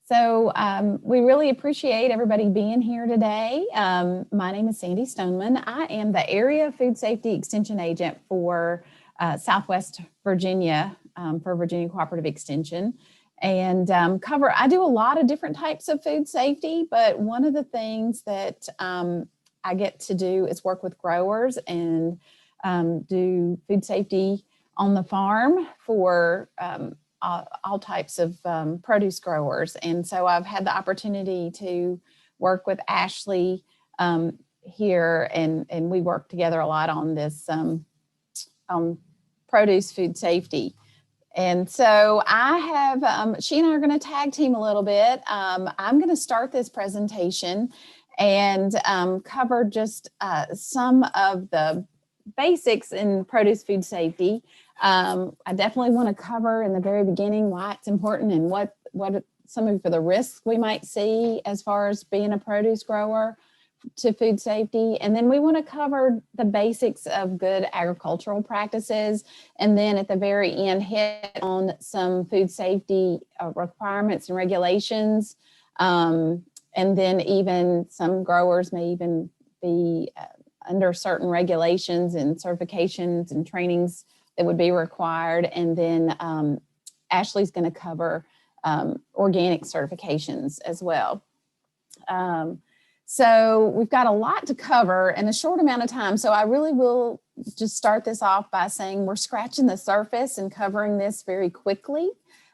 We really appreciate everybody being here today. My name is Sandy Stoneman. I am the Area Food Safety Extension Agent for Southwest Virginia for Virginia Cooperative Extension. And I do a lot of different types of food safety, but one of the things that I get to do is work with growers and do food safety on the farm for all types of produce growers. And so I've had the opportunity to work with Ashley here, and we work together a lot on this produce food safety. And so I have, she and I are going to tag team a little bit. I'm going to start this presentation and cover just some of the basics in produce food safety. I definitely want to cover in the very beginning why it's important and what some of the risks we might see as far as being a produce grower to food safety. And then we want to cover the basics of good agricultural practices. And then at the very end, hit on some food safety requirements and regulations. And then even some growers may even be under certain regulations and certifications and trainings that would be required. And then Ashley's going to cover organic certifications as well. So we've got a lot to cover in a short amount of time. So I really will just start this off by saying we're scratching the surface and covering this very quickly.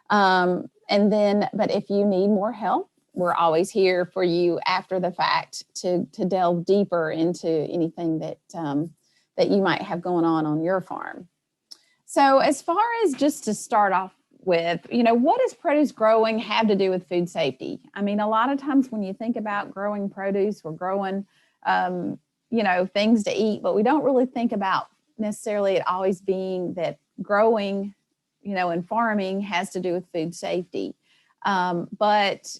But if you need more help, we're always here for you after the fact to delve deeper into anything that you might have going on your farm. So as far as just to start off with, what does produce growing have to do with food safety? I mean, a lot of times when you think about growing produce, we're growing, things to eat, but we don't really think about necessarily it always being that growing, and farming has to do with food safety. But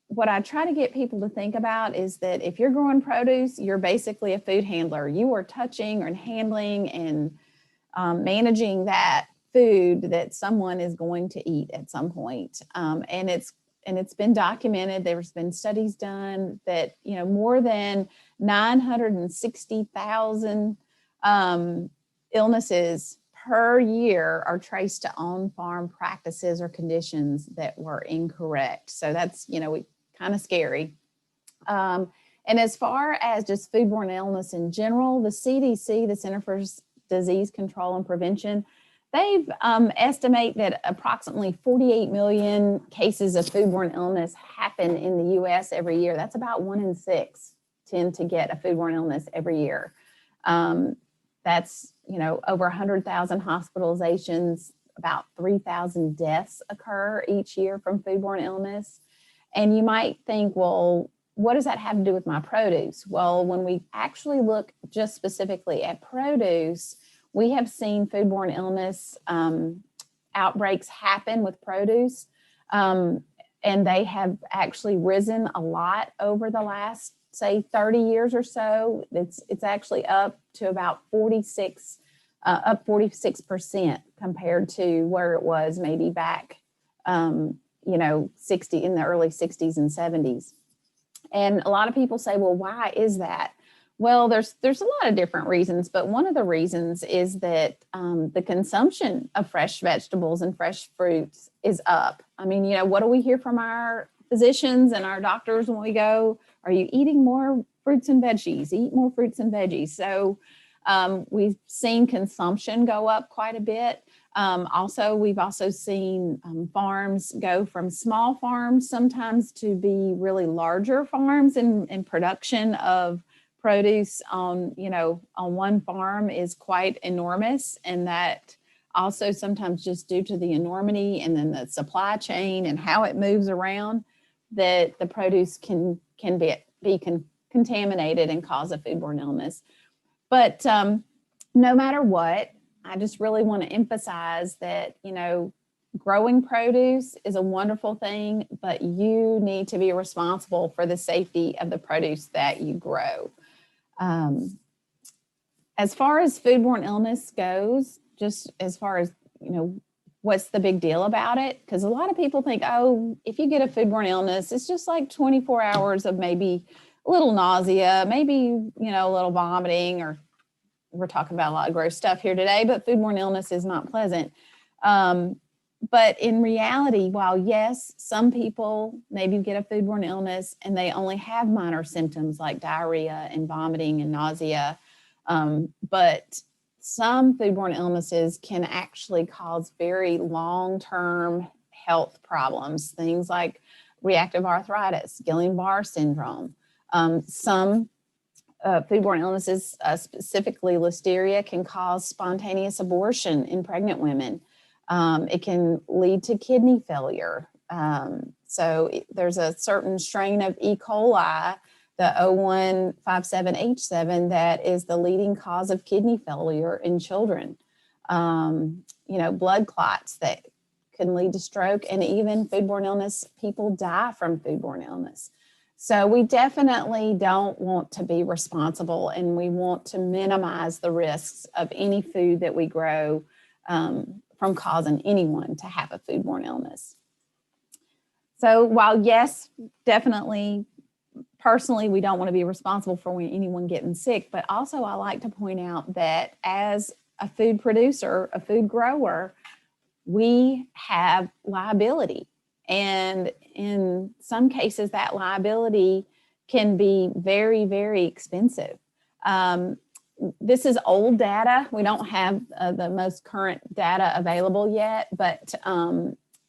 what I try to get people to think about is that if you're growing produce, you're basically a food handler. You are touching and handling and managing that food that someone is going to eat at some point. And it's been documented. There's been studies done that, more than 960,000 illnesses per year are traced to on-farm practices or conditions that were incorrect. So that's, kind of scary. And as far as just foodborne illness in general, the CDC, the Center for Disease Control and Prevention, they've estimate that approximately 48 million cases of foodborne illness happen in the U.S. every year. That's about 1 in 6 tend to get a foodborne illness every year. That's, over 100,000 hospitalizations, about 3,000 deaths occur each year from foodborne illness. And you might think, well, what does that have to do with my produce? Well, when we actually look just specifically at produce, we have seen foodborne illness outbreaks happen with produce, and they have actually risen a lot over the last, say, 30 years or so. It's actually up to about 46% compared to where it was maybe back, 60 in the early 60s and 70s. And a lot of people say, well, why is that? Well, there's a lot of different reasons, but one of the reasons is that the consumption of fresh vegetables and fresh fruits is up. I mean, what do we hear from our physicians and our doctors when we go? Are you eating more fruits and veggies? Eat more fruits and veggies. So we've seen consumption go up quite a bit. We've also seen farms go from small farms sometimes to be really larger farms in production of produce on one farm is quite enormous, and that also sometimes just due to the enormity and then the supply chain and how it moves around, that the produce can be contaminated and cause a foodborne illness. But no matter what, I just really want to emphasize that, growing produce is a wonderful thing, but you need to be responsible for the safety of the produce that you grow. As far as foodborne illness goes, just as far as, what's the big deal about it? Because a lot of people think, oh, if you get a foodborne illness, it's just like 24 hours of maybe a little nausea, maybe, a little vomiting, or we're talking about a lot of gross stuff here today, but foodborne illness is not pleasant. But in reality, while yes, some people maybe get a foodborne illness and they only have minor symptoms like diarrhea and vomiting and nausea, but some foodborne illnesses can actually cause very long-term health problems, things like reactive arthritis, Guillain-Barré syndrome. Some foodborne illnesses, specifically listeria, can cause spontaneous abortion in pregnant women. It can lead to kidney failure. So there's a certain strain of E. coli, the 0157H7, that is the leading cause of kidney failure in children. Blood clots that can lead to stroke, and even foodborne illness, people die from foodborne illness. So we definitely don't want to be responsible, and we want to minimize the risks of any food that we grow from causing anyone to have a foodborne illness. So while yes, definitely, personally, we don't want to be responsible for anyone getting sick, but also I like to point out that as a food producer, a food grower, we have liability. And in some cases, that liability can be very, very expensive. This is old data. We don't have the most current data available yet, but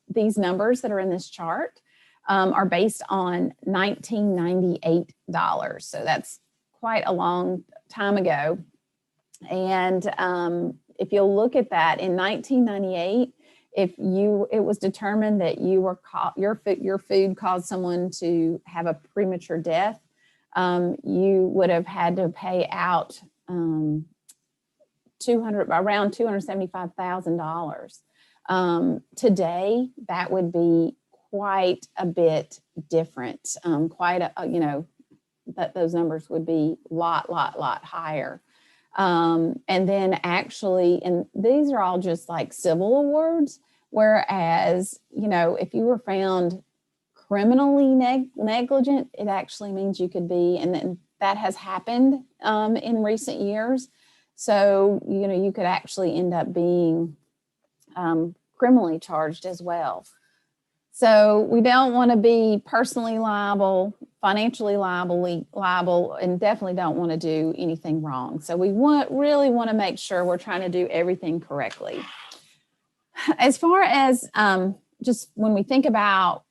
these numbers that are in this chart are based on $1998. So that's quite a long time ago. And if you'll look at that, in 1998, it was determined that your food caused someone to have a premature death, you would have had to pay out around $275,000. Today, that would be quite a bit different. That those numbers would be a lot higher. And then actually, and these are all just like civil awards, whereas, if you were found criminally negligent, it actually means you could be, and then that has happened in recent years. So, you could actually end up being criminally charged as well. So we don't want to be personally liable, financially liable, and definitely don't want to do anything wrong. So we really want to make sure we're trying to do everything correctly. As far as just when we think about,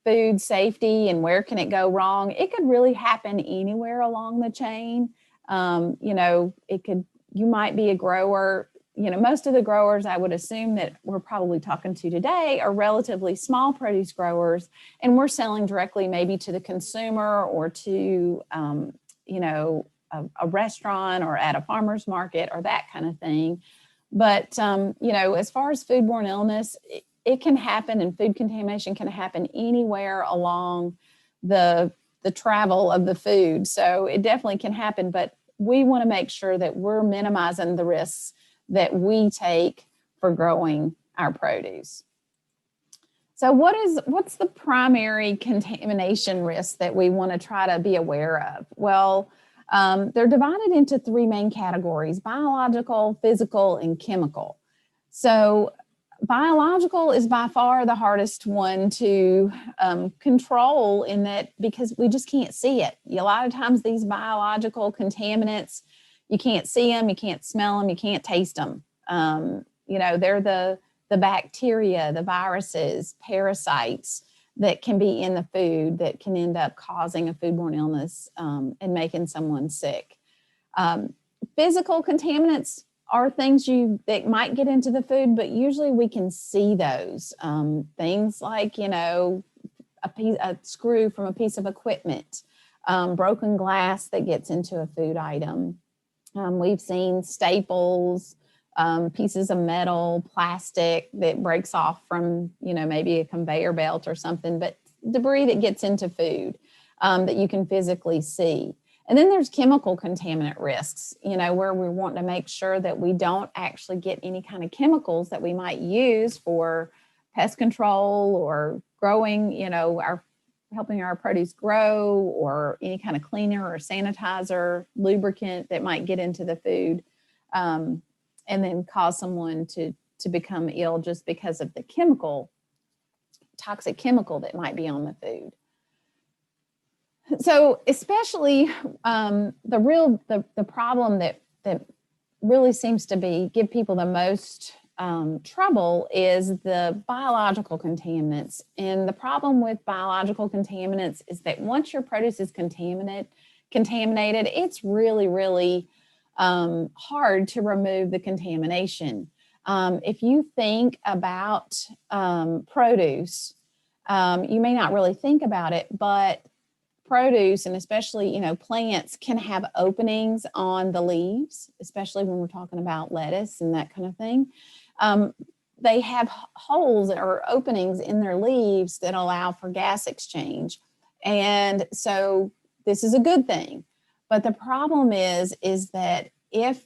food safety and where can it go wrong, it could really happen anywhere along the chain. You might be a grower. Most of the growers I would assume that we're probably talking to today are relatively small produce growers, and we're selling directly maybe to the consumer or to, a restaurant or at a farmer's market or that kind of thing. But, as far as foodborne illness, it can happen, and food contamination can happen anywhere along the travel of the food. So it definitely can happen, but we want to make sure that we're minimizing the risks that we take for growing our produce. So what's the primary contamination risk that we want to try to be aware of? Well, they're divided into three main categories: biological, physical, and chemical. So biological is by far the hardest one to control, in that because we just can't see it. A lot of times these biological contaminants, you can't see them, you can't smell them, you can't taste them. They're the bacteria, the viruses, parasites that can be in the food that can end up causing a foodborne illness and making someone sick. Physical contaminants are things that might get into the food, but usually we can see those. Things like, a screw from a piece of equipment, broken glass that gets into a food item. We've seen staples, pieces of metal, plastic that breaks off from, maybe a conveyor belt or something, but debris that gets into food that you can physically see. And then there's chemical contaminant risks, where we want to make sure that we don't actually get any kind of chemicals that we might use for pest control or growing, helping our produce grow, or any kind of cleaner or sanitizer, lubricant that might get into the food, and then cause someone to become ill just because of the toxic chemical that might be on the food. So especially the problem that really seems to give people the most trouble is the biological contaminants. And the problem with biological contaminants is that once your produce is contaminated, it's really, really hard to remove the contamination. If you think about produce, you may not really think about it, but produce, and especially, plants, can have openings on the leaves, especially when we're talking about lettuce and that kind of thing. They have holes or openings in their leaves that allow for gas exchange. And so this is a good thing. But the problem is that if,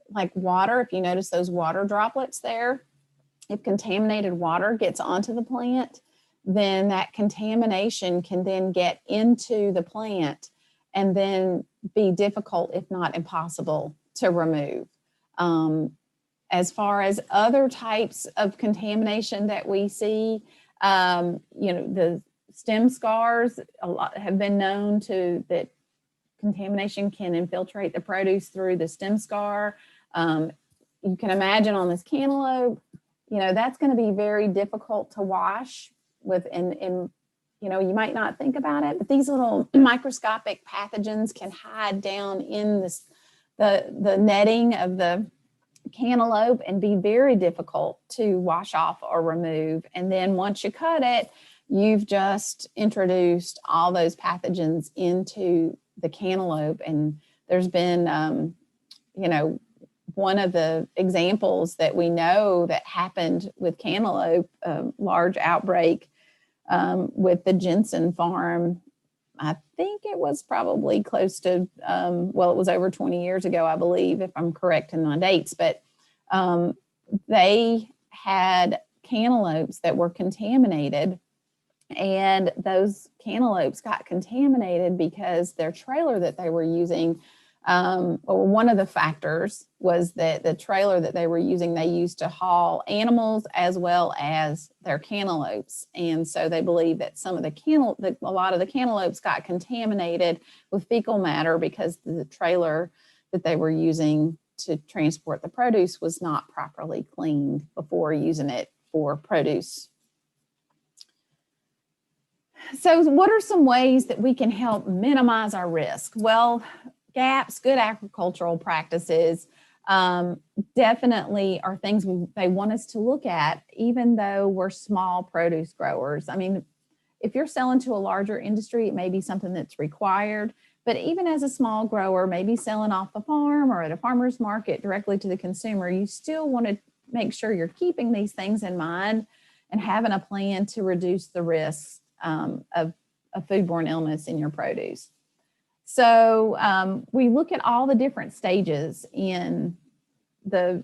like water, if you notice those water droplets there, if contaminated water gets onto the plant, then that contamination can then get into the plant and then be difficult, if not impossible, to remove. As far as other types of contamination that we see, the stem scars, a lot have been known that contamination can infiltrate the produce through the stem scar. You can imagine on this cantaloupe, that's going to be very difficult to wash with, and you might not think about it, but these little microscopic pathogens can hide down in the netting of the cantaloupe and be very difficult to wash off or remove. And then once you cut it, you've just introduced all those pathogens into the cantaloupe. And there's been, one of the examples that we know that happened with cantaloupe, a large outbreak with the Jensen farm. I think it was probably close to, it was over 20 years ago, I believe, if I'm correct in my dates, but they had cantaloupes that were contaminated, and those cantaloupes got contaminated because their trailer that they were using, or one of the factors was that the trailer that they were using, they used to haul animals as well as their cantaloupes. And so they believe that a lot of the cantaloupes got contaminated with fecal matter because the trailer that they were using to transport the produce was not properly cleaned before using it for produce. So what are some ways that we can help minimize our risk? Well, GAPs, good agricultural practices, definitely are things they want us to look at, even though we're small produce growers. I mean, if you're selling to a larger industry, it may be something that's required, but even as a small grower, maybe selling off the farm or at a farmer's market directly to the consumer, you still want to make sure you're keeping these things in mind and having a plan to reduce the risks of foodborne illness in your produce. So we look at all the different stages in the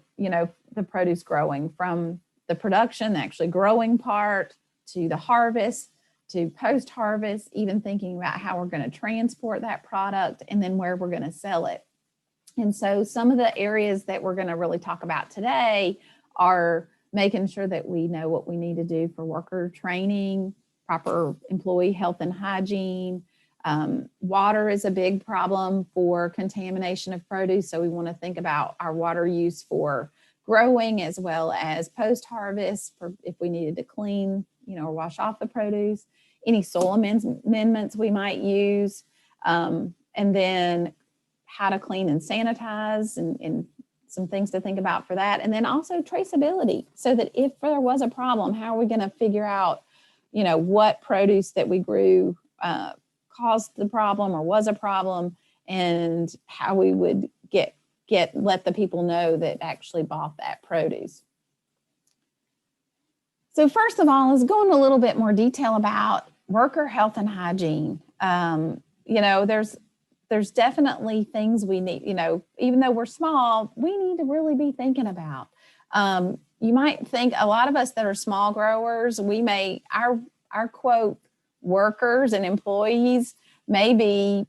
produce growing, from the production, the actually growing part, to the harvest, to post-harvest, even thinking about how we're going to transport that product, and then where we're going to sell it. And so some of the areas that we're going to really talk about today are making sure that we know what we need to do for worker training, proper employee health and hygiene. Water is a big problem for contamination of produce, so we want to think about our water use for growing as well as post-harvest, for if we needed to clean, or wash off the produce, any soil amendments we might use, and then how to clean and sanitize, and some things to think about for that. And then also traceability, so that if there was a problem, how are we going to figure out, what produce that we grew caused the problem or was a problem, and how we would let the people know that actually bought that produce. So first of all, is go into a little bit more detail about worker health and hygiene. There's there's definitely things we need, even though we're small, we need to really be thinking about. You might think a lot of us that are small growers, our quote, workers and employees may be,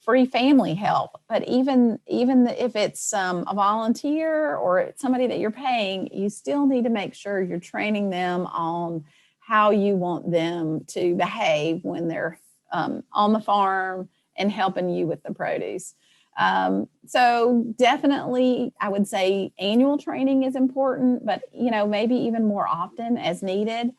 free family help, but even if it's a volunteer or it's somebody that you're paying, you still need to make sure you're training them on how you want them to behave when they're on the farm and helping you with the produce. So definitely, I would say annual training is important, but maybe even more often as needed.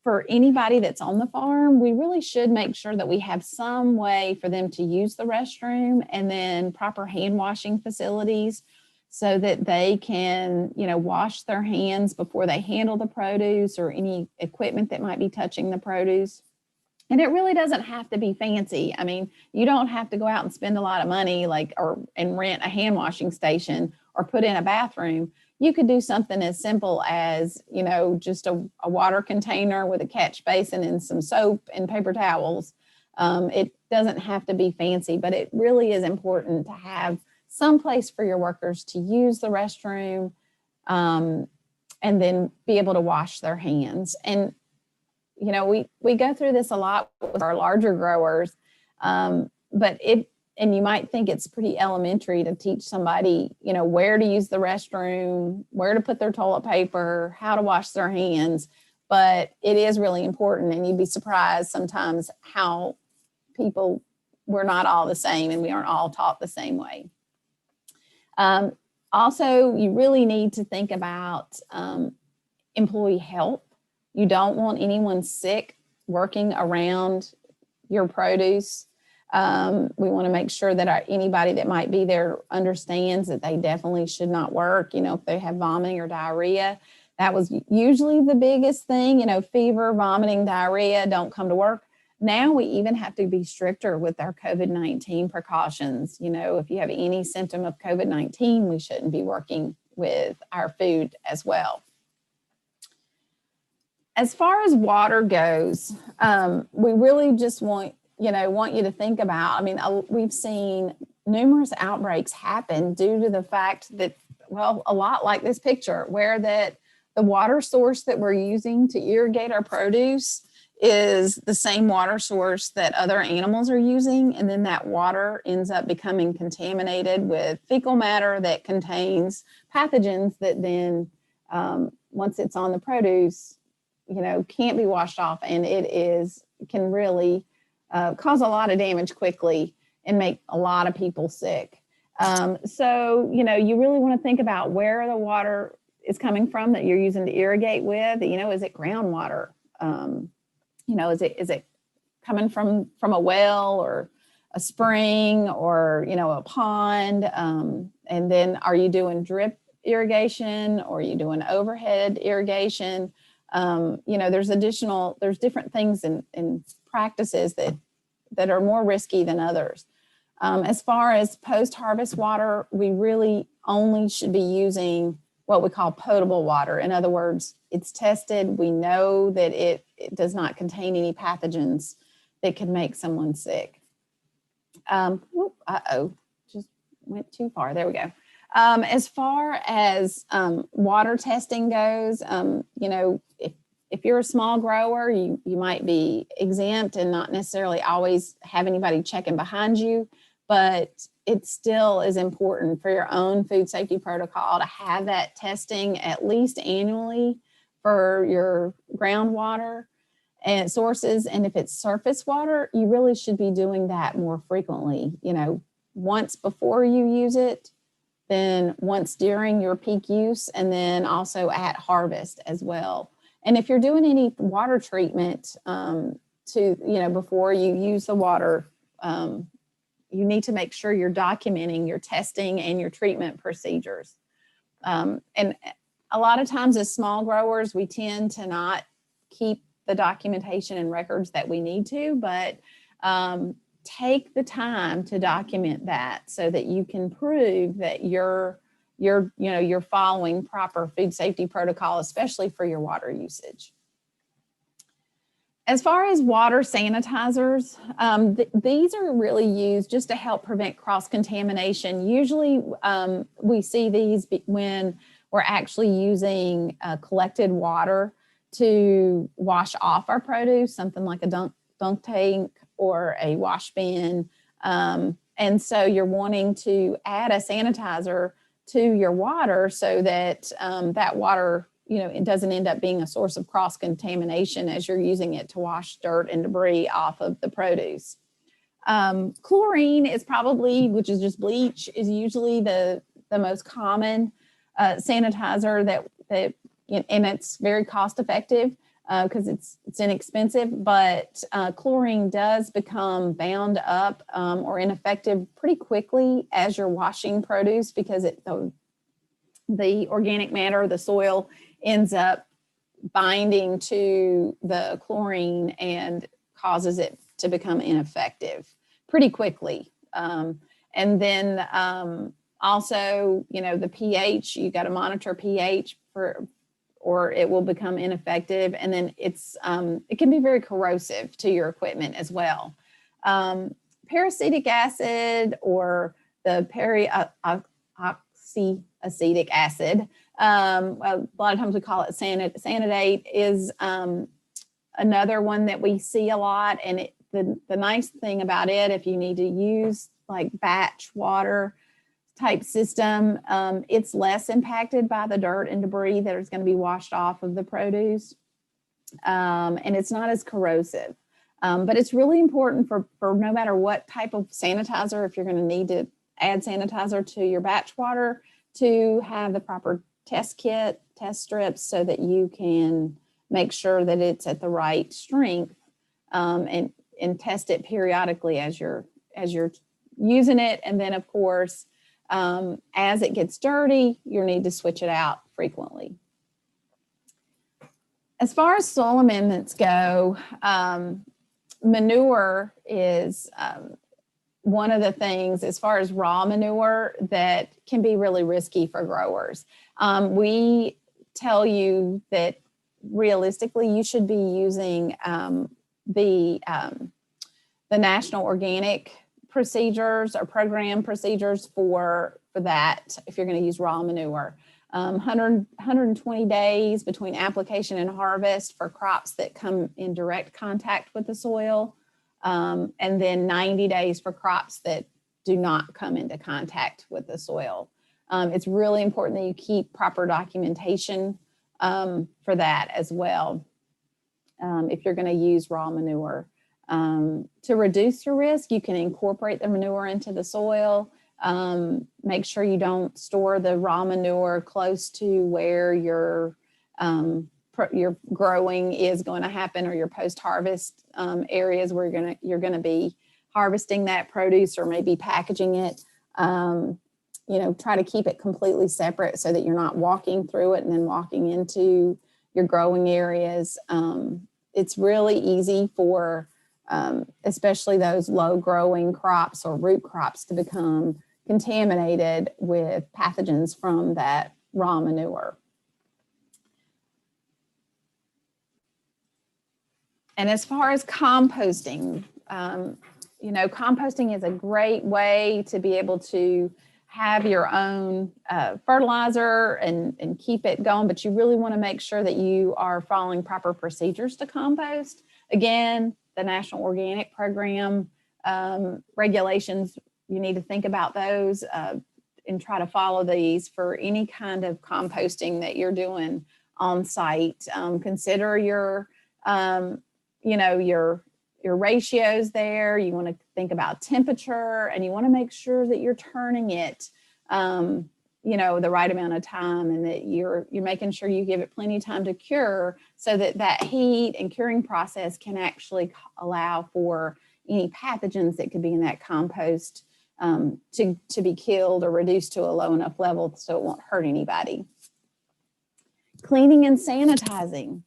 For anybody that's on the farm, we really should make sure that we have some way for them to use the restroom, and then proper hand washing facilities so that they can, wash their hands before they handle the produce or any equipment that might be touching the produce. And it really doesn't have to be fancy. I mean, you don't have to go out and spend a lot of money and rent a hand washing station or put in a bathroom. You could do something as simple as, just a water container with a catch basin and some soap and paper towels. It doesn't have to be fancy, but it really is important to have some place for your workers to use the restroom, and then be able to wash their hands. And, we go through this a lot with our larger growers, and you might think it's pretty elementary to teach somebody, where to use the restroom, where to put their toilet paper, how to wash their hands. But it is really important, and you'd be surprised sometimes how we're not all the same, and we aren't all taught the same way. Also, you really need to think about employee health. You don't want anyone sick working around your produce. We want to make sure that anybody that might be there understands that they definitely should not work. If they have vomiting or diarrhea, that was usually the biggest thing, fever, vomiting, diarrhea, don't come to work. Now we even have to be stricter with our COVID-19 precautions. If you have any symptom of COVID-19, we shouldn't be working with our food as well. As far as water goes, we really just want you to think about, we've seen numerous outbreaks happen due to the fact that, a lot like this picture, where that the water source that we're using to irrigate our produce is the same water source that other animals are using. And then that water ends up becoming contaminated with fecal matter that contains pathogens that then, once it's on the produce, can't be washed off, and can really cause a lot of damage quickly and make a lot of people sick. So, you really want to think about where the water is coming from that you're using to irrigate with. Is it groundwater? Is it coming from a well or a spring or, a pond? And then are you doing drip irrigation, or are you doing overhead irrigation? There's different things and practices that are more risky than others. As far as post-harvest water, we really only should be using what we call potable water. In other words, it's tested. We know that it does not contain any pathogens that could make someone sick. Just went too far. There we go. As far as water testing goes, if you're a small grower, you might be exempt and not necessarily always have anybody checking behind you, but it still is important for your own food safety protocol to have that testing at least annually for your groundwater and sources. And if it's surface water, you really should be doing that more frequently, once before you use it, then once during your peak use, and then also at harvest as well. And if you're doing any water treatment before you use the water, you need to make sure you're documenting your testing and your treatment procedures. And a lot of times as small growers, we tend to not keep the documentation and records that we need to, but take the time to document that so that you can prove that you're following proper food safety protocol, especially for your water usage. As far as water sanitizers, these are really used just to help prevent cross-contamination. Usually we see these when we're actually using collected water to wash off our produce, something like a dunk tank or a wash bin. And so you're wanting to add a sanitizer to your water so that that water, it doesn't end up being a source of cross-contamination as you're using it to wash dirt and debris off of the produce. Chlorine is probably, which is just bleach, is usually the most common sanitizer that and it's very cost effective because it's inexpensive, but chlorine does become bound up or ineffective pretty quickly as you're washing produce because the organic matter, the soil, ends up binding to the chlorine and causes it to become ineffective pretty quickly. And then also, the pH, you got to monitor pH or it will become ineffective. And then it can be very corrosive to your equipment as well. Peracetic acid or the oxyacetic acid, a lot of times we call it sanidate, is another one that we see a lot. And the nice thing about it, if you need to use like batch water type system, it's less impacted by the dirt and debris that is going to be washed off of the produce. And it's not as corrosive. But it's really important for no matter what type of sanitizer, if you're going to need to add sanitizer to your batch water, to have the proper test kit, test strips, so that you can make sure that it's at the right strength and test it periodically as you're using it. And then, of course, as it gets dirty, you'll need to switch it out frequently. As far as soil amendments go, manure is one of the things, as far as raw manure, that can be really risky for growers. We tell you that realistically you should be using the national organic procedures or program procedures for that if you're going to use raw manure. 120 days between application and harvest for crops that come in direct contact with the soil, and then 90 days for crops that do not come into contact with the soil. It's really important that you keep proper documentation for that as well if you're going to use raw manure. To reduce your risk, you can incorporate the manure into the soil. Make sure you don't store the raw manure close to where your growing is going to happen, or your post-harvest areas where you're going to be harvesting that produce or maybe packaging it. Try to keep it completely separate so that you're not walking through it and then walking into your growing areas. It's really easy for especially those low growing crops or root crops to become contaminated with pathogens from that raw manure. And as far as composting, composting is a great way to be able to have your own fertilizer and keep it going, but you really want to make sure that you are following proper procedures to compost. Again, the National Organic Program regulations, you need to think about those and try to follow these for any kind of composting that you're doing on site. Consider your ratios there. You want to think about temperature, and you want to make sure that you're turning it, the right amount of time, and that you're making sure you give it plenty of time to cure, so that heat and curing process can actually allow for any pathogens that could be in that compost to be killed or reduced to a low enough level so it won't hurt anybody. Cleaning and sanitizing.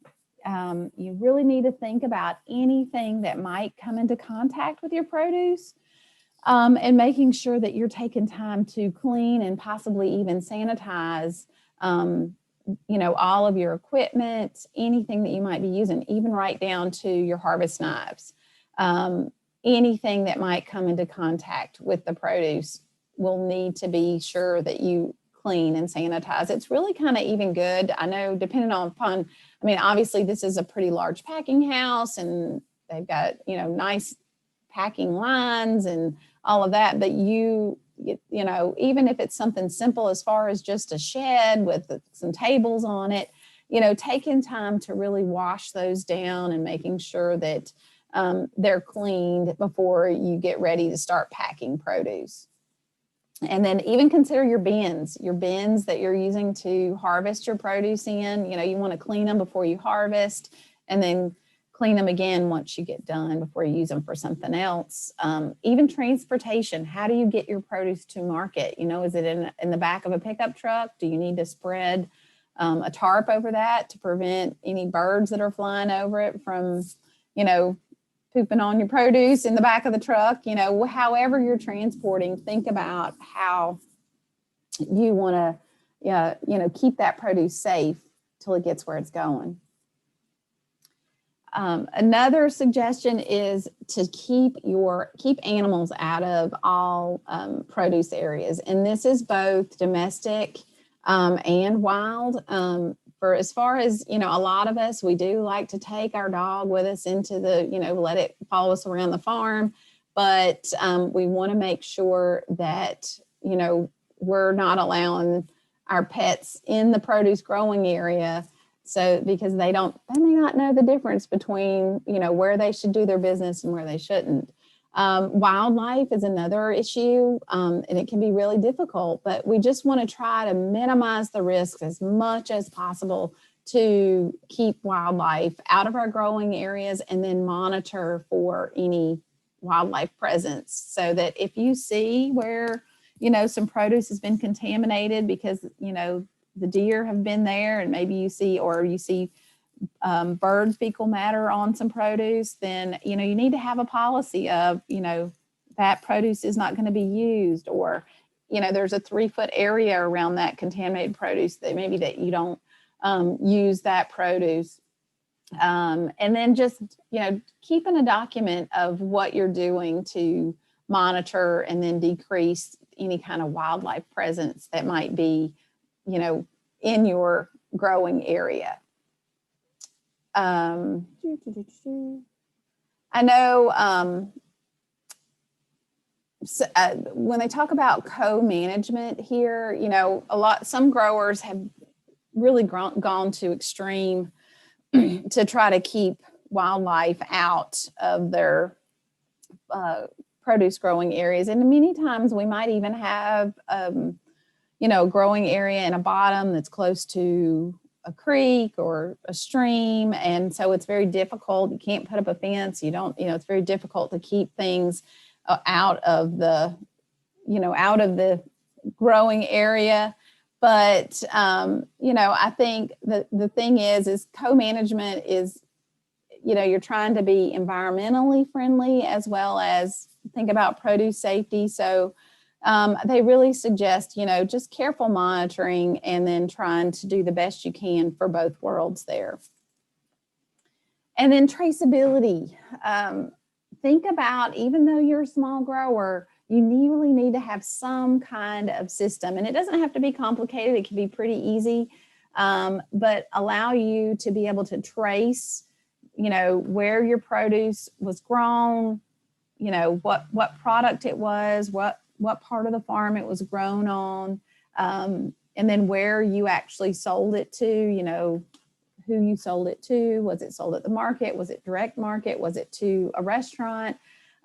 You really need to think about anything that might come into contact with your produce, and making sure that you're taking time to clean and possibly even sanitize all of your equipment, anything that you might be using, even right down to your harvest knives. Anything that might come into contact with the produce will need to be sure that you clean and sanitize. It's really kind of even good. I know depending upon, obviously this is a pretty large packing house and they've got, nice packing lines and all of that, but even if it's something simple as far as just a shed with some tables on it, taking time to really wash those down and making sure that they're cleaned before you get ready to start packing produce. And then even consider your bins that you're using to harvest your produce in. You want to clean them before you harvest and then clean them again once you get done before you use them for something else. Even transportation, how do you get your produce to market? Is it in the back of a pickup truck? Do you need to spread a tarp over that to prevent any birds that are flying over it from, pooping on your produce in the back of the truck? However you're transporting, think about how you want to, keep that produce safe till it gets where it's going. Another suggestion is to keep animals out of all produce areas. And this is both domestic and wild. For as far as, a lot of us, we do like to take our dog with us into let it follow us around the farm. But we want to make sure that, we're not allowing our pets in the produce growing area. So because they may not know the difference between, where they should do their business and where they shouldn't. Wildlife is another issue, and it can be really difficult, but we just want to try to minimize the risks as much as possible to keep wildlife out of our growing areas and then monitor for any wildlife presence so that if you see where, some produce has been contaminated because, the deer have been there and maybe you see birds fecal matter on some produce, then, you need to have a policy of, that produce is not going to be used, or, there's a 3-foot area around that contaminated produce that maybe that you don't use that produce. And then just, keeping a document of what you're doing to monitor and then decrease any kind of wildlife presence that might be, in your growing area. I know when they talk about co-management here, some growers have really gone to extreme to try to keep wildlife out of their produce growing areas. And many times we might even have, a growing area in a bottom that's close to a creek or a stream. And so it's very difficult. You can't put up a fence. It's very difficult to keep things out of the growing area. But, I think the thing is co-management is, you're trying to be environmentally friendly as well as think about produce safety. So they really suggest, just careful monitoring and then trying to do the best you can for both worlds there. And then traceability. Think about, even though you're a small grower, you really need to have some kind of system. And it doesn't have to be complicated. It can be pretty easy, but allow you to be able to trace, where your produce was grown, what product it was, what part of the farm it was grown on, and then where you actually sold it to, who you sold it to. Was it sold at the market? Was it direct market? Was it to a restaurant?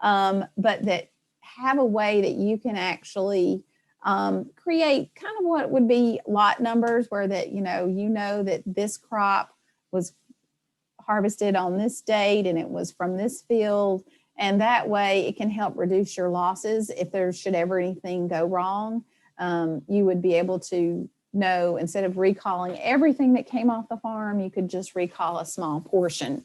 But that have a way that you can actually create kind of what would be lot numbers where that, that this crop was harvested on this date and it was from this field. And that way it can help reduce your losses. If there should ever anything go wrong, you would be able to know, instead of recalling everything that came off the farm, you could just recall a small portion.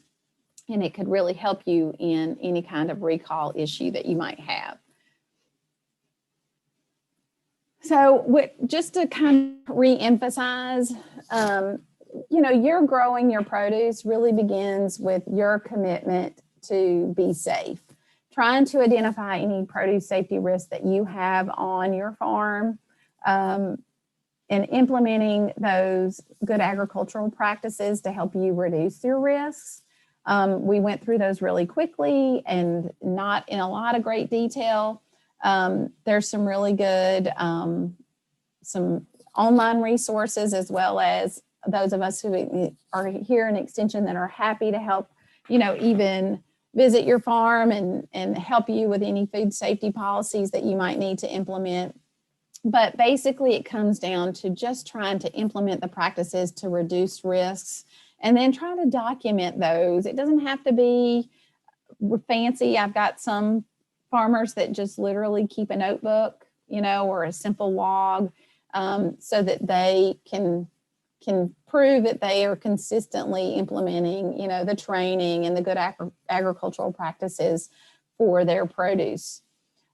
And it could really help you in any kind of recall issue that you might have. So just to kind of re-emphasize, you're growing your produce really begins with your commitment to be safe. Trying to identify any produce safety risks that you have on your farm, and implementing those good agricultural practices to help you reduce your risks. We went through those really quickly and not in a lot of great detail. There's some really good, some online resources, as well as those of us who are here in Extension that are happy to help, even visit your farm and help you with any food safety policies that you might need to implement. But basically, it comes down to just trying to implement the practices to reduce risks and then try to document those. It doesn't have to be fancy. I've got some farmers that just literally keep a notebook, or a simple log, so that they can prove that they are consistently implementing, the training and the good agricultural practices for their produce.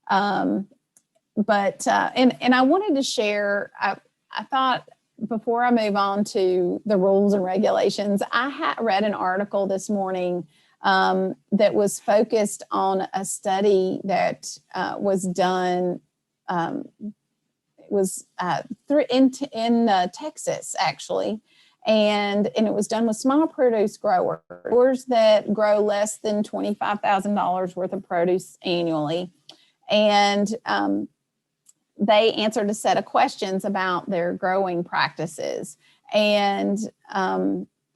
But I wanted to share, I thought before I move on to the rules and regulations, I read an article this morning that was focused on a study that was done, in Texas, actually. And it was done with small produce growers that grow less than $25,000 worth of produce annually. And they answered a set of questions about their growing practices. And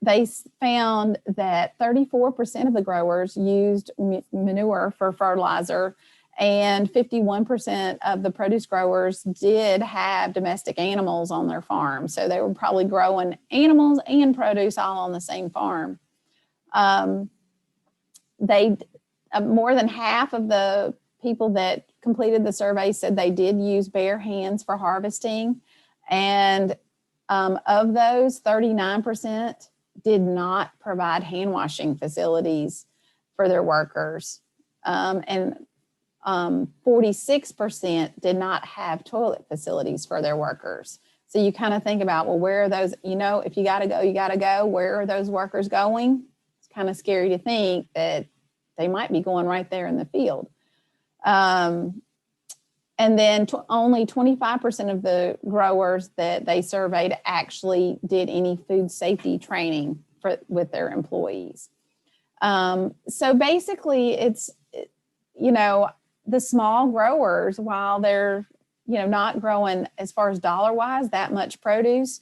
they found that 34% of the growers used manure for fertilizer, and 51% of the produce growers did have domestic animals on their farm. So they were probably growing animals and produce all on the same farm. More than half of the people that completed the survey said they did use bare hands for harvesting. And of those, 39% did not provide hand washing facilities for their workers. And 46% did not have toilet facilities for their workers. So you kind of think about, well, where are those, if you got to go, you got to go. Where are those workers going? It's kind of scary to think that they might be going right there in the field. And then only 25% of the growers that they surveyed actually did any food safety training with their employees. So basically, it's, the small growers, while they're, not growing as far as dollar-wise that much produce,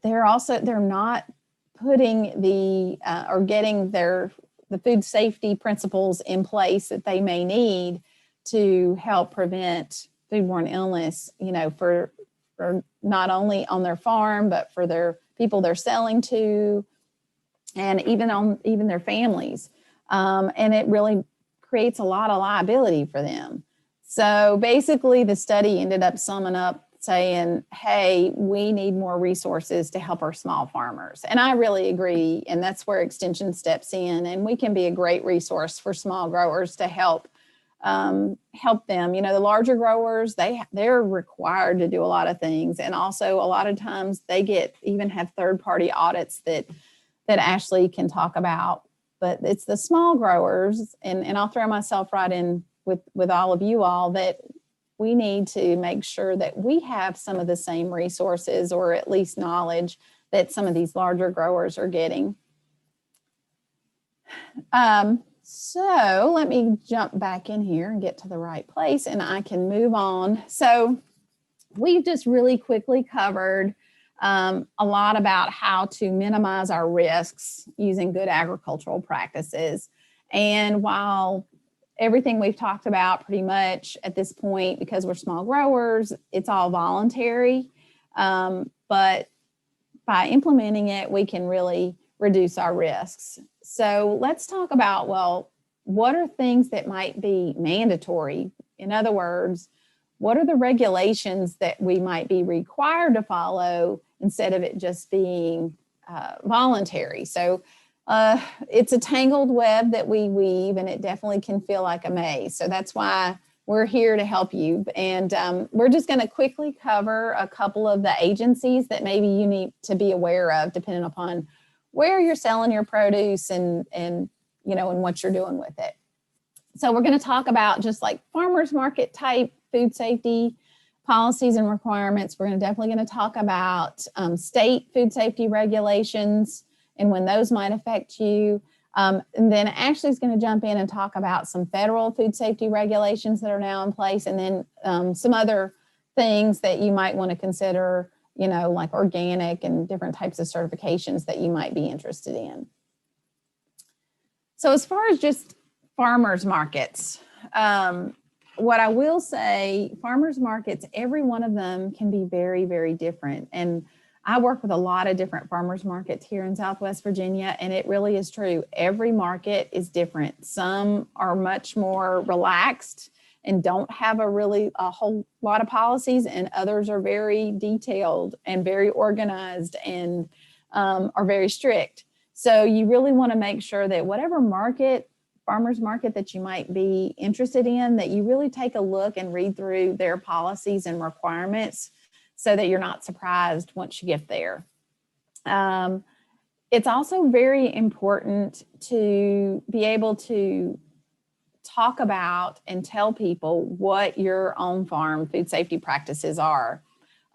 they're not putting or getting the food safety principles in place that they may need to help prevent foodborne illness, for not only on their farm, but for their people they're selling to, and even their families. And it really creates a lot of liability for them. So basically, the study ended up summing up saying, hey, we need more resources to help our small farmers. And I really agree. And that's where Extension steps in. And we can be a great resource for small growers to help them. The larger growers, they're required to do a lot of things. And also a lot of times they even have third-party audits that Ashley can talk about. But it's the small growers, and I'll throw myself right in with all of you all, that we need to make sure that we have some of the same resources, or at least knowledge, that some of these larger growers are getting. So let me jump back in here and get to the right place, and I can move on. So we've just really quickly covered a lot about how to minimize our risks using good agricultural practices. And while everything we've talked about pretty much at this point, because we're small growers, it's all voluntary. But by implementing it, we can really reduce our risks. So let's talk about, well, what are things that might be mandatory? In other words, what are the regulations that we might be required to follow instead of it just being voluntary? So it's a tangled web that we weave, and it definitely can feel like a maze. So that's why we're here to help you. And we're just going to quickly cover a couple of the agencies that maybe you need to be aware of, depending upon where you're selling your produce and what you're doing with it. So we're going to talk about just like farmers market type food safety policies and requirements. We're definitely going to talk about state food safety regulations and when those might affect you. And then Ashley's going to jump in and talk about some federal food safety regulations that are now in place, and then some other things that you might want to consider, like organic and different types of certifications that you might be interested in. So as far as just farmers markets, what I will say, farmers markets, every one of them can be very, very different. And I work with a lot of different farmers markets here in Southwest Virginia, and it really is true. Every market is different. Some are much more relaxed and don't have a whole lot of policies, and others are very detailed and very organized and are very strict. So you really want to make sure that whatever farmers market that you might be interested in, that you really take a look and read through their policies and requirements so that you're not surprised once you get there. It's also very important to be able to talk about and tell people what your own farm food safety practices are.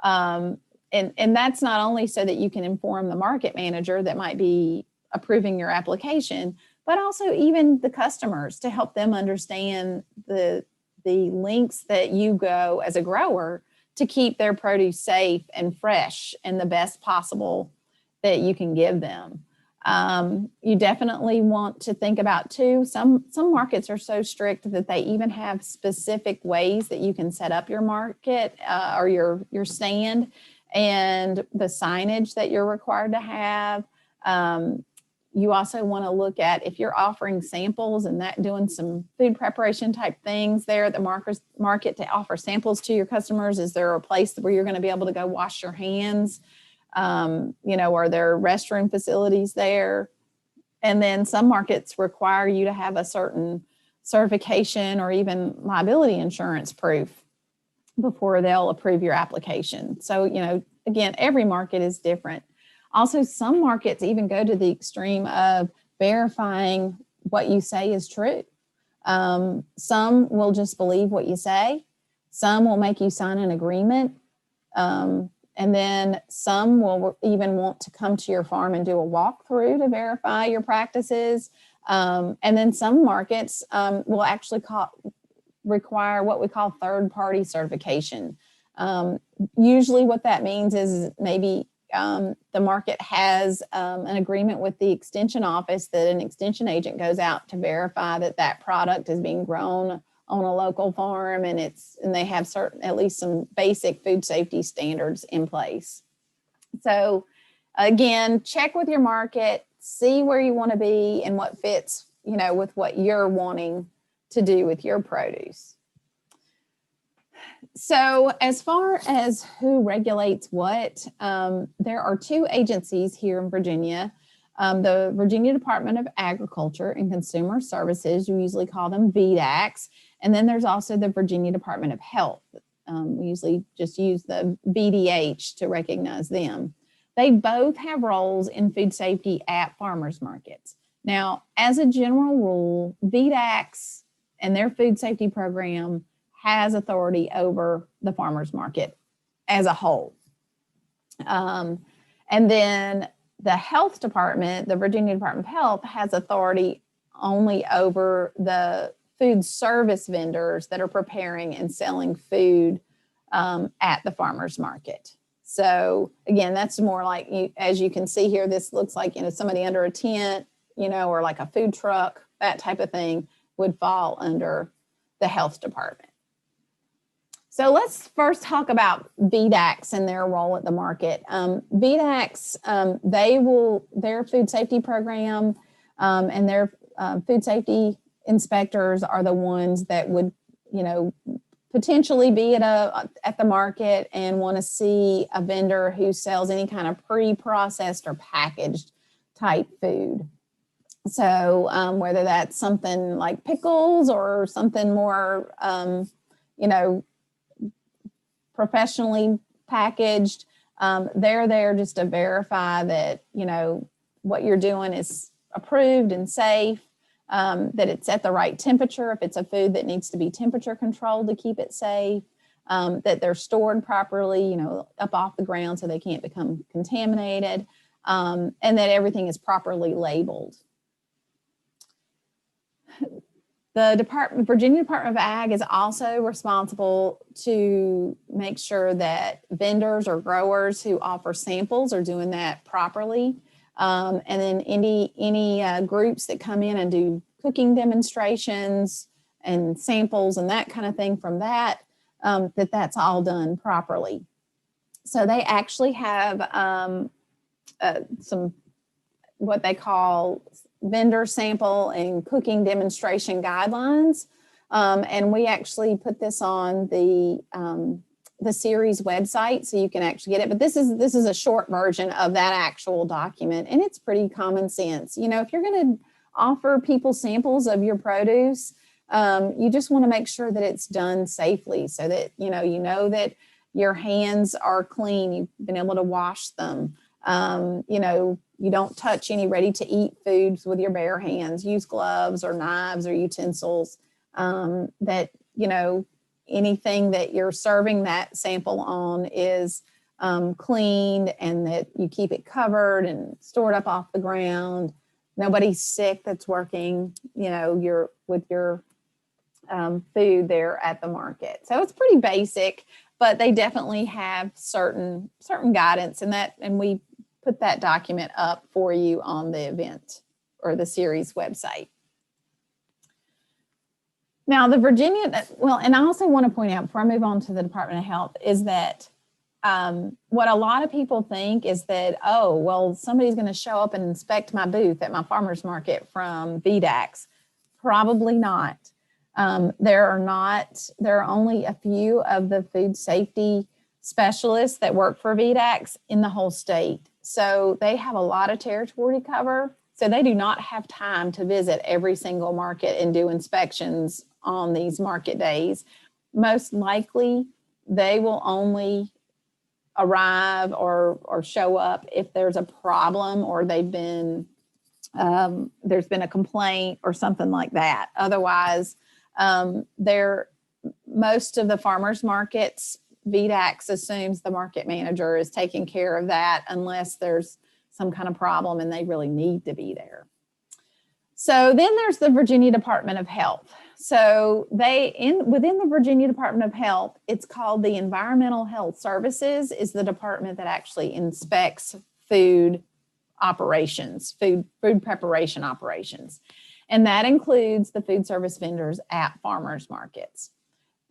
And that's not only so that you can inform the market manager that might be approving your application, but also even the customers to help them understand the lengths that you go as a grower to keep their produce safe and fresh and the best possible that you can give them. You definitely want to think about too, some markets are so strict that they even have specific ways that you can set up your market or your stand, and the signage that you're required to have. You also want to look at if you're offering samples and doing some food preparation type things there at the market to offer samples to your customers. Is there a place where you're going to be able to go wash your hands? Are there restroom facilities there? And then some markets require you to have a certain certification or even liability insurance proof before they'll approve your application. So, again, every market is different. Also, some markets even go to the extreme of verifying what you say is true. Some will just believe what you say. Some will make you sign an agreement. And then some will even want to come to your farm and do a walkthrough to verify your practices. And then some markets will actually require what we call third-party certification. Usually what that means is maybe the market has an agreement with the extension office that an extension agent goes out to verify that product is being grown on a local farm, and they have at least some basic food safety standards in place. So again, check with your market, see where you want to be and what fits, with what you're wanting to do with your produce. So as far as who regulates what, there are two agencies here in Virginia, the Virginia Department of Agriculture and Consumer Services, we usually call them VDACs, and then there's also the Virginia Department of Health. We usually just use the VDH to recognize them. They both have roles in food safety at farmers markets. Now, as a general rule, VDACs and their food safety program has authority over the farmers market as a whole. And then the health department, the Virginia Department of Health, has authority only over the food service vendors that are preparing and selling food at the farmers market. So again, that's more like, as you can see here, this looks like, somebody under a tent, or like a food truck, that type of thing would fall under the health department. So let's first talk about VDACs and their role at the market. VDACs, their food safety program and their food safety inspectors are the ones that would, potentially be at the market and want to see a vendor who sells any kind of pre-processed or packaged type food. So whether that's something like pickles or something more professionally packaged. They're there just to verify that, what you're doing is approved and safe, that it's at the right temperature if it's a food that needs to be temperature controlled to keep it safe, that they're stored properly, up off the ground so they can't become contaminated, and that everything is properly labeled. The Virginia Department of Ag is also responsible to make sure that vendors or growers who offer samples are doing that properly. And then any groups that come in and do cooking demonstrations and samples and that kind of thing from that, that's all done properly. So they actually have some what they call vendor sample and cooking demonstration guidelines. And we actually put this on the series website so you can actually get it. But this is a short version of that actual document, and it's pretty common sense. If you're going to offer people samples of your produce, you just want to make sure that it's done safely so that, you know that your hands are clean, you've been able to wash them. You don't touch any ready-to-eat foods with your bare hands. Use gloves or knives or utensils. That, anything that you're serving that sample on is cleaned, and that you keep it covered and stored up off the ground. Nobody's sick that's working, with your food there at the market. So it's pretty basic, but they definitely have certain guidance, and we put that document up for you on the event or the series website. Now, and I also want to point out before I move on to the Department of Health is that what a lot of people think is that, somebody's going to show up and inspect my booth at my farmer's market from VDACs. Probably not. There are only a few of the food safety specialists that work for VDACs in the whole state. So they have a lot of territory to cover. So they do not have time to visit every single market and do inspections on these market days. Most likely, they will only arrive or show up if there's a problem or there's been a complaint or something like that. Otherwise, most of the farmers markets, VDACs assumes the market manager is taking care of that unless there's some kind of problem and they really need to be there. So then there's the Virginia Department of Health. So within the Virginia Department of Health, it's called the Environmental Health Services, is the department that actually inspects food operations, food preparation operations. And that includes the food service vendors at farmers markets.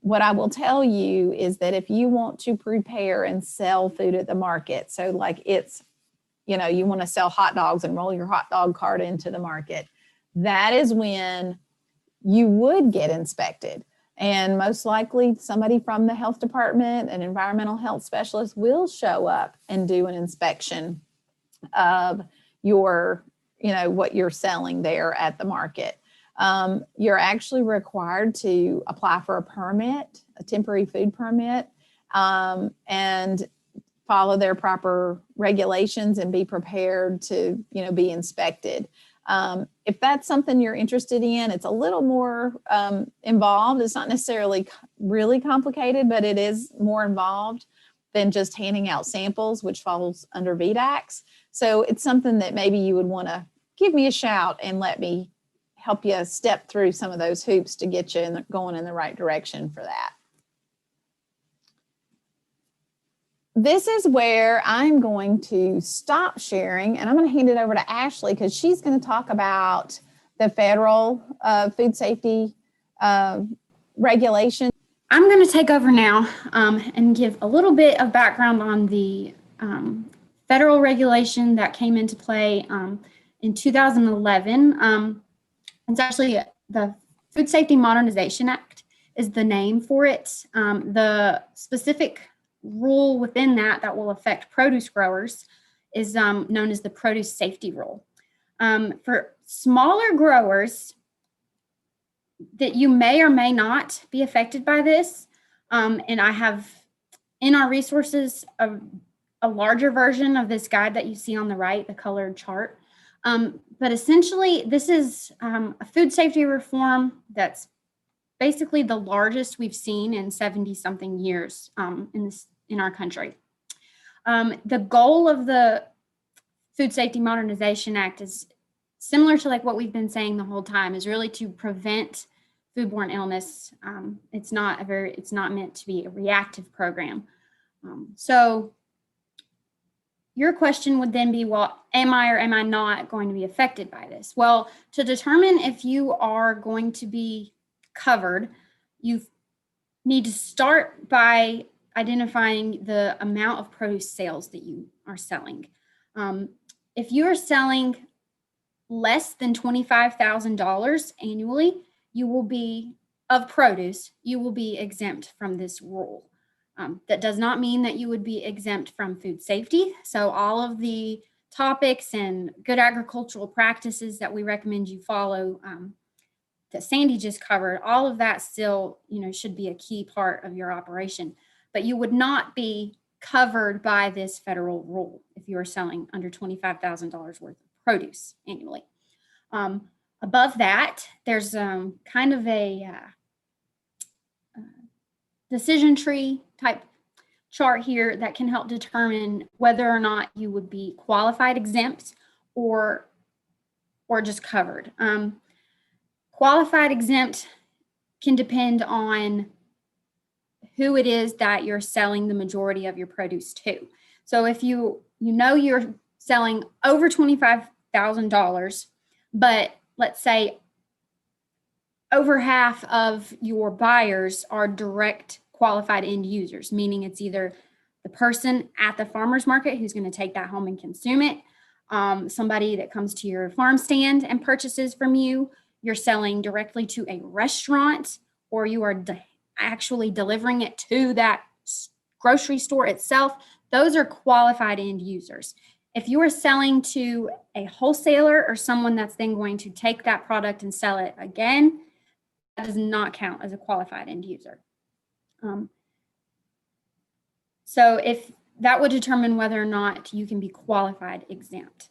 What I will tell you is that if you want to prepare and sell food at the market, so like you want to sell hot dogs and roll your hot dog cart into the market, that is when you would get inspected. And most likely somebody from the health department, an environmental health specialist, will show up and do an inspection of your, what you're selling there at the market. You're actually required to apply for a permit, a temporary food permit, and follow their proper regulations and be prepared to, be inspected. If that's something you're interested in, it's a little more involved. It's not necessarily really complicated, but it is more involved than just handing out samples, which falls under VDACs. So it's something that maybe you would want to give me a shout and let me help you step through some of those hoops to get you going in the right direction for that. This is where I'm going to stop sharing, and I'm going to hand it over to Ashley because she's going to talk about the federal food safety regulation. I'm going to take over now and give a little bit of background on the federal regulation that came into play in 2011. It's actually the Food Safety Modernization Act is the name for it. The specific rule within that will affect produce growers is known as the Produce Safety Rule. For smaller growers that you may or may not be affected by this, And I have in our resources a larger version of this guide that you see on the right, the colored chart. But essentially, this is a food safety reform that's basically the largest we've seen in 70-something years in our country. The goal of the Food Safety Modernization Act is similar to like what we've been saying the whole time, is really to prevent foodborne illness. It's not meant to be a reactive program. So your question would then be, well, am I or am I not going to be affected by this? Well, to determine if you are going to be covered, you need to start by identifying the amount of produce sales that you are selling. If you are selling less than $25,000 annually, you will be exempt from this rule. That does not mean that you would be exempt from food safety. So all of the topics and good agricultural practices that we recommend you follow, that Sandy just covered, all of that still, should be a key part of your operation. But you would not be covered by this federal rule if you are selling under $25,000 worth of produce annually. Above that, there's kind of a decision tree type chart here that can help determine whether or not you would be qualified exempt or just covered. Qualified exempt can depend on who it is that you're selling the majority of your produce to. So if you're selling over $25,000, but let's say over half of your buyers are direct qualified end users, meaning it's either the person at the farmer's market who's going to take that home and consume it, somebody that comes to your farm stand and purchases from you, you're selling directly to a restaurant, or you are actually delivering it to that grocery store itself. Those are qualified end users. If you are selling to a wholesaler or someone that's then going to take that product and sell it again, that does not count as a qualified end user. So if that would determine whether or not you can be qualified exempt.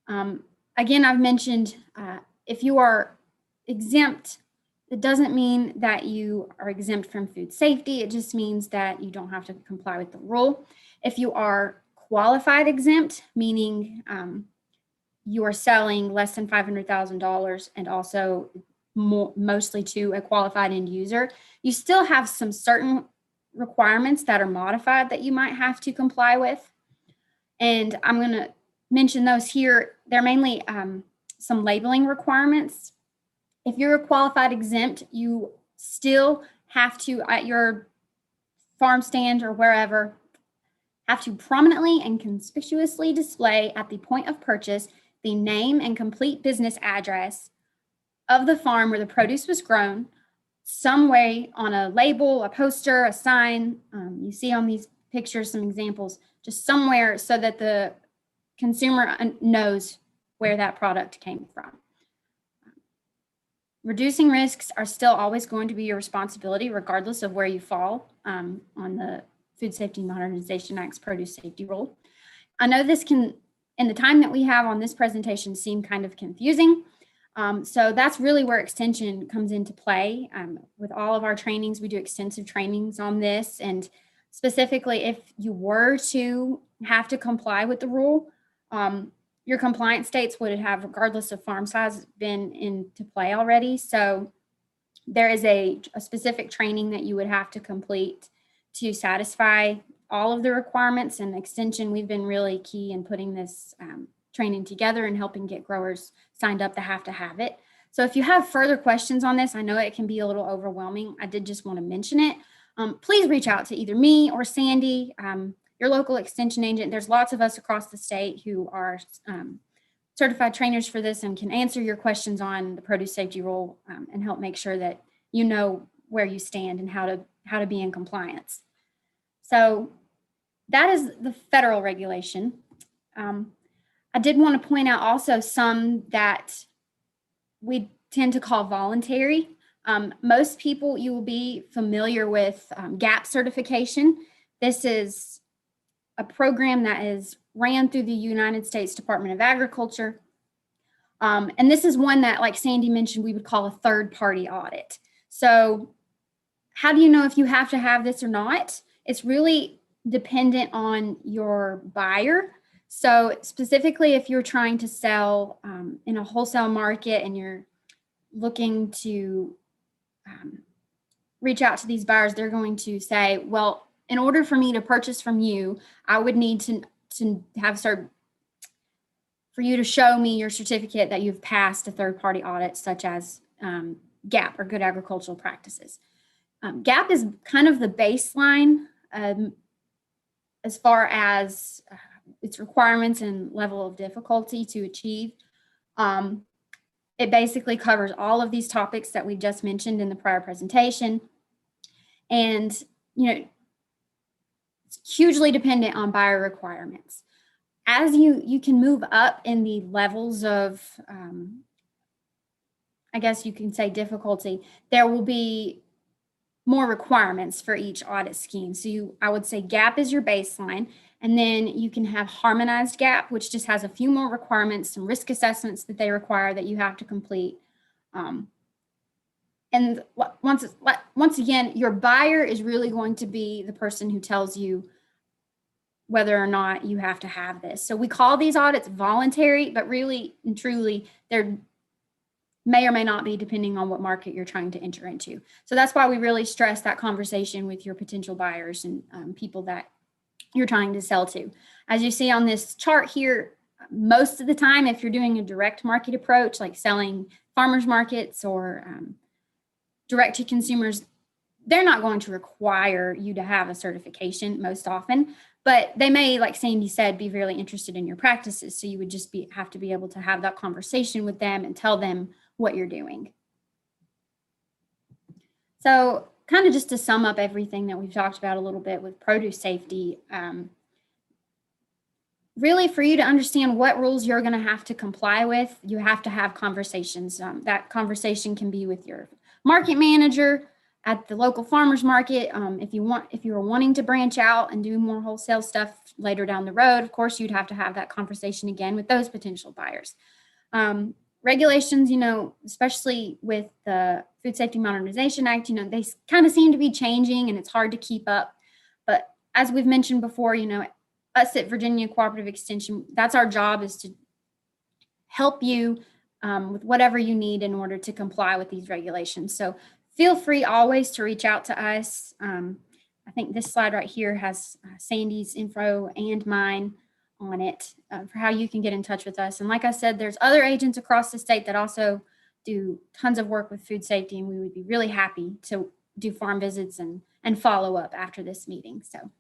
Again, I've mentioned if you are exempt, it doesn't mean that you are exempt from food safety. It just means that you don't have to comply with the rule. If you are qualified exempt, meaning you are selling less than $500,000 and also mostly to a qualified end user, you still have some certain requirements that are modified that you might have to comply with. And I'm going to mention those here. They're mainly some labeling requirements. If you're a qualified exempt, you still have to, at your farm stand or wherever, have to prominently and conspicuously display at the point of purchase the name and complete business address of the farm where the produce was grown, some way on a label, a poster, a sign. You see on these pictures some examples, just somewhere so that the consumer knows where that product came from. Reducing risks are still always going to be your responsibility, regardless of where you fall on the Food Safety Modernization Act's produce safety rule. I know this can, in the time that we have on this presentation, seem kind of confusing. So that's really where extension comes into play. With all of our trainings, we do extensive trainings on this. And specifically, if you were to have to comply with the rule, your compliance dates would have, regardless of farm size, been into play already. So there is a specific training that you would have to complete to satisfy all of the requirements. And extension, we've been really key in putting this training together and helping get growers signed up to have it. So if you have further questions on this, I know it can be a little overwhelming. I did just want to mention it. Please reach out to either me or Sandy, your local extension agent. There's lots of us across the state who are certified trainers for this and can answer your questions on the produce safety rule and help make sure that you know where you stand and how to be in compliance. So that is the federal regulation. I did want to point out also some that we tend to call voluntary. Most people, you will be familiar with GAP certification. This is a program that is ran through the United States Department of Agriculture. And this is one that, like Sandy mentioned, we would call a third-party audit. So how do you know if you have to have this or not? It's really dependent on your buyer. So specifically, if you're trying to sell in a wholesale market and you're looking to reach out to these buyers, they're going to say, well, in order for me to purchase from you, I would need to have for you to show me your certificate that you've passed a third-party audit, such as GAP, or Good Agricultural Practices. GAP is kind of the baseline as far as its requirements and level of difficulty to achieve. It basically covers all of these topics that we just mentioned in the prior presentation. And, it's hugely dependent on buyer requirements. As you can move up in the levels of, I guess you can say, difficulty, there will be more requirements for each audit scheme. So I would say GAP is your baseline, and then you can have harmonized GAP, which just has a few more requirements, some risk assessments that they require that you have to complete. And once again, your buyer is really going to be the person who tells you whether or not you have to have this. So we call these audits voluntary, but really and truly, they're may or may not be, depending on what market you're trying to enter into. So that's why we really stress that conversation with your potential buyers and people that you're trying to sell to. As you see on this chart here, most of the time, if you're doing a direct market approach, like selling farmers markets or direct to consumers, they're not going to require you to have a certification most often, but they may, like Sandy said, be really interested in your practices. So you would just have to be able to have that conversation with them and tell them what you're doing. So kind of just to sum up everything that we've talked about a little bit with produce safety, really for you to understand what rules you're going to have to comply with, you have to have conversations. That conversation can be with your market manager at the local farmers market. If you are wanting to branch out and do more wholesale stuff later down the road, of course, you'd have to have that conversation again with those potential buyers. Regulations, especially with the Food Safety Modernization Act, they kind of seem to be changing and it's hard to keep up. But as we've mentioned before, us at Virginia Cooperative Extension, that's our job, is to help you with whatever you need in order to comply with these regulations. So feel free always to reach out to us. I think this slide right here has Sandy's info and mine on it for how you can get in touch with us. And like I said, there's other agents across the state that also do tons of work with food safety, and we would be really happy to do farm visits and follow up after this meeting. So